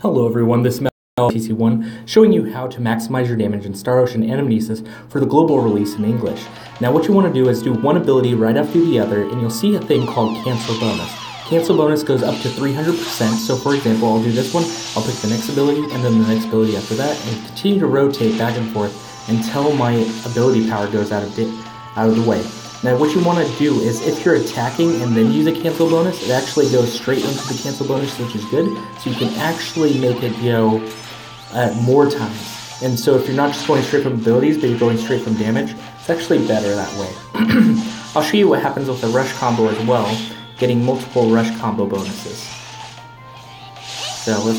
Hello everyone, this is TC1 showing you how to maximize your damage in Star Ocean Anamnesis for the global release in English. Now what you want to do is do one ability right after the other, and you'll see a thing called cancel bonus. Cancel bonus goes up to 300%, so for example, I'll do this one, I'll pick the next ability and then the next ability after that, and continue to rotate back and forth until my ability power goes out of the way. Now what you want to do is, if you're attacking and then use a cancel bonus, it actually goes straight into the cancel bonus, which is good, so you can actually make it, more times. And so if you're not just going straight from abilities, but you're going straight from damage, it's actually better that way. I'll show you what happens with the rush combo as well, getting multiple rush combo bonuses. So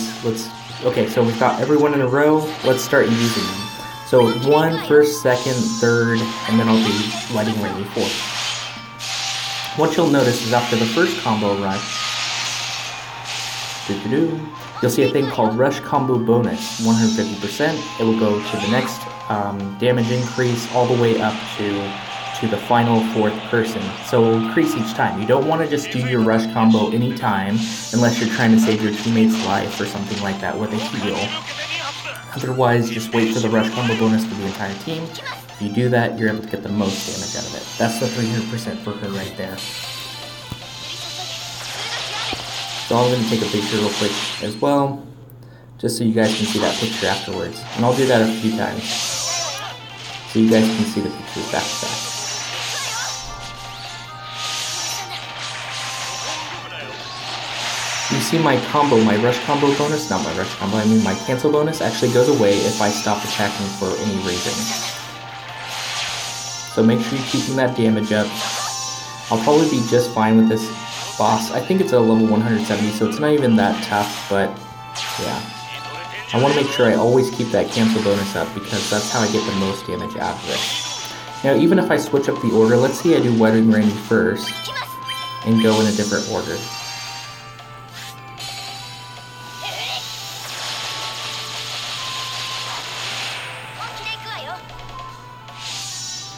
okay, so we've got everyone in a row, let's start using them. So 1, first, second, third, and then I'll do Lighting Rainy 4th. What you'll notice is after the first combo rush, you'll see a thing called Rush Combo Bonus, 150%. It will go to the next damage increase all the way up to the final 4th person. So it will increase each time. You don't want to just do your rush combo anytime unless you're trying to save your teammate's life or something like that with a heal. Otherwise, just wait for the rush combo bonus for the entire team. If you do that, you're able to get the most damage out of it. That's the 300% for her right there. So I'm going to take a picture real quick as well, just so you guys can see that picture afterwards. And I'll do that a few times, so you guys can see the pictures back to back. You see my combo, my rush combo bonus, not my rush combo, I mean my cancel bonus actually goes away if I stop attacking for any reason. So make sure you're keeping that damage up. I'll probably be just fine with this boss. I think it's a level 170, so it's not even that tough, but yeah. I want to make sure I always keep that cancel bonus up because that's how I get the most damage out of it. Now even if I switch up the order, let's say I do Lighting Rainy first and go in a different order.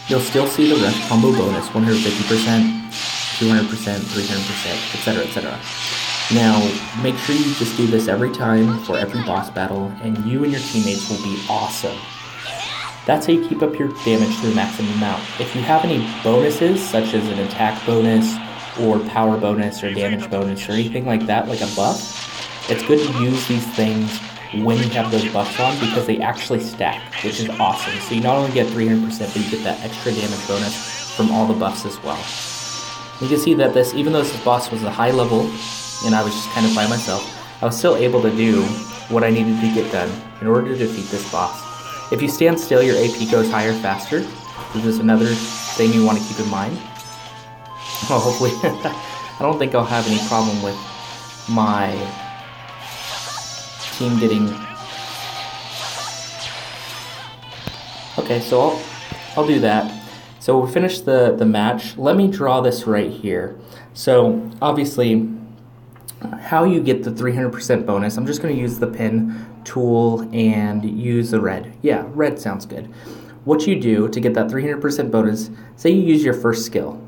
You'll still see the rush combo bonus, 150%, 200%, 300%, etc., etc. Now, make sure you just do this every time for every boss battle, and you and your teammates will be awesome. That's how you keep up your damage to the maximum amount. If you have any bonuses, such as an attack bonus, or power bonus, or damage bonus, or anything like that, like a buff, it's good to use these things when you have those buffs on, because they actually stack, which is awesome. So you not only get 300%, but you get that extra damage bonus from all the buffs as well. You can see that this, even though this boss was a high level, and I was just kind of by myself, I was still able to do what I needed to get done in order to defeat this boss. If you stand still, your AP goes higher faster. This is another thing you want to keep in mind. Well, hopefully, I don't think I'll have any problem with my team getting... Okay, so I'll do that. So we finished the match. Let me draw this right here. So obviously, how you get the 300% bonus, I'm just going to use the pen tool and use the red. Yeah, red sounds good. What you do to get that 300% bonus, say you use your first skill.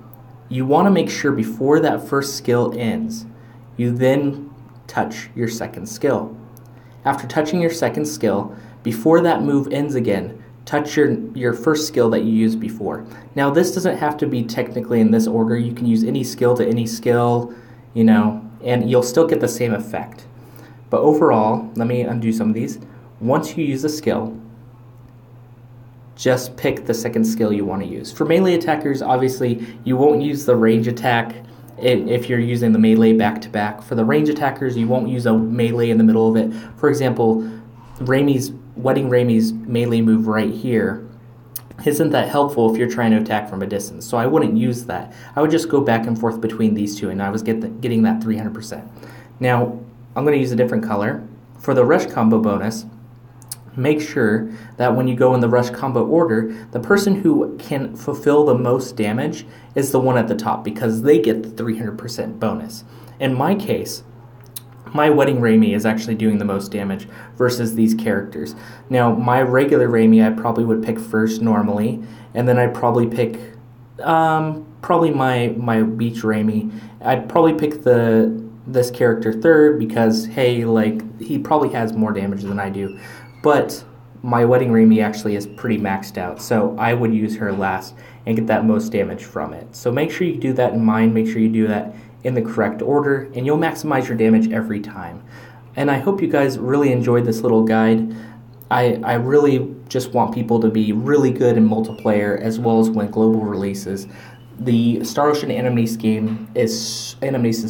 You want to make sure before that first skill ends, you then touch your second skill. After touching your second skill, before that move ends again, touch your first skill that you used before. Now this doesn't have to be technically in this order. You can use any skill to any skill, and you'll still get the same effect. But overall, let me undo some of these. Once you use a skill, just pick the second skill you want to use. For melee attackers, obviously, you won't use the range attack if you're using the melee back-to-back. For the range attackers, you won't use a melee in the middle of it. For example, Lighting Rainy's melee move right here isn't that helpful if you're trying to attack from a distance, so I wouldn't use that. I would just go back and forth between these two, and I was getting that 300%. Now, I'm going to use a different color. For the rush combo bonus, make sure that when you go in the rush combo order, the person who can fulfill the most damage is the one at the top, because they get the 300% bonus. In my case, my Lighting Rainy is actually doing the most damage versus these characters. Now, my regular Rainy I probably would pick first normally, and then I'd probably pick probably my beach Rainy. I'd probably pick the this character third because, hey, like, he probably has more damage than I do. But my Wedding Remy actually is pretty maxed out, so I would use her last and get that most damage from it. So make sure you do that in mind, make sure you do that in the correct order, and you'll maximize your damage every time. And I hope you guys really enjoyed this little guide. I really just want people to be really good in multiplayer as well as win global releases. The Star Ocean Anamnesis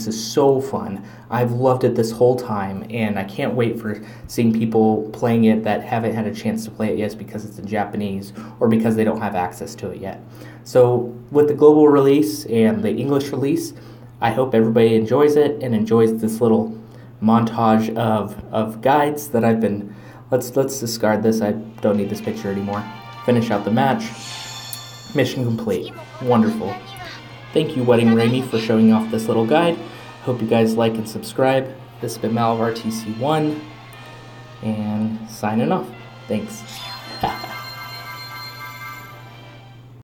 is so fun. I've loved it this whole time, and I can't wait for seeing people playing it that haven't had a chance to play it yet because it's in Japanese or because they don't have access to it yet. So with the global release and the English release, I hope everybody enjoys it and enjoys this little montage of guides that I've been... Let's discard this. I don't need this picture anymore. Finish out the match. Mission complete. Wonderful. Thank you, Wedding Remy, for showing off this little guide. Hope you guys like and subscribe. This has been Malavar TC1, and signing off. Thanks.